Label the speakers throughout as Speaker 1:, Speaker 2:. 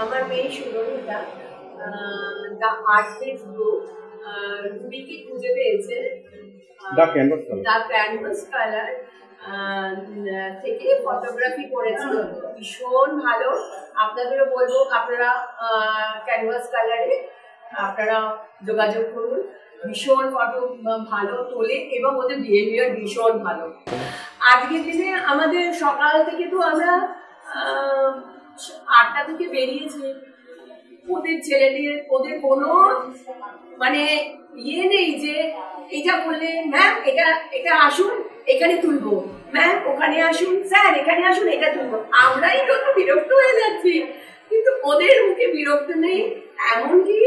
Speaker 1: আমার মেয়ে সুরনিতা the artist group রুবিকে খুঁজে পেয়েছে। দ্য ক্যানভাস কালার থেকে ফটোগ্রাফি করেছি, ভীষণ ভালো। আপনাদেরও বলবো আপনারা ক্যানভাস কালারে আপনারা যোগাযোগ করুন, ভীষণ ফটো ভালো তোলে এবং ওদের বিহেভিয়ার ভীষণ ভালো। আজকের দিনে আমাদের সকাল থেকে তো আমরা 8টা থেকে বেরিয়েছি, ওদের ছেলেদের ওদের কোনো মানে ইয়ে নেই যে এটা বললে ম্যাম এটা আসুন এখানে তুলবো, ম্যাম ওখানে আসুন, স্যার এখানে আসুন এটা তুলবো। আমরাই কত বিরক্ত হয়ে যাচ্ছি, কিন্তু ওদের মুখে বিরক্ত নেই। এমনকি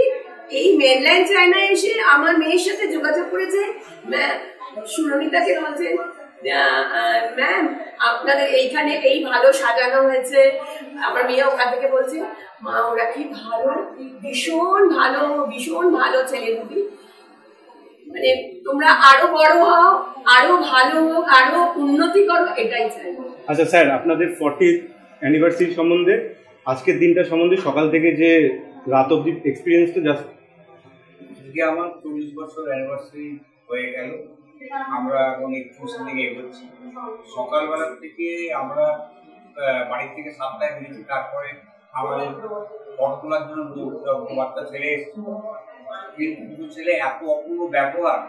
Speaker 1: এই মেনল্যান্ড চায়নায় এসে আমার মেয়ের সাথে যোগাযোগ করেছে, সুরনিতাকে বলছে ম্যাম আপনাদের এইখানে এই ভালো সাজানো হয়েছে। আমার মেয়ে ওখান থেকে বলছে মা ওরা কি ভালো, ভীষণ ভালো ছেলে দুটি। মানে তোমরা আরো বড় হও, আরো ভালো হোক, আরো উন্নতি করো, এটাই চাই।
Speaker 2: আচ্ছা স্যার, আপনাদের 40th অ্যানিভার্সারি সম্বন্ধে, আজকের দিনটা সম্বন্ধে সকাল থেকে যে রাত অবধি এক্সপিরিয়েন্সটা জাস্ট।
Speaker 3: আজকে আমার 40 বছর অ্যানিভার্সারি হয়ে গেল, আমরা এখন একটু দিকে এগোচ্ছি। সকালবেলা থেকে আমরা বাড়ি থেকে 7টায় বেরিয়েছি, তারপরে আমাদের ফটো তোলার জন্য বাচ্চা ছেলে এসেছে। দুটো ছেলে এত অপূর্ব ব্যবহার,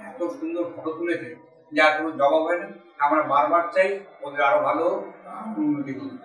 Speaker 3: এত সুন্দর ফটো তুলেছে যার কোনো জবাব হয় না। আমরা বারবার চাই ওদের আরো ভালো উন্নতি করুন।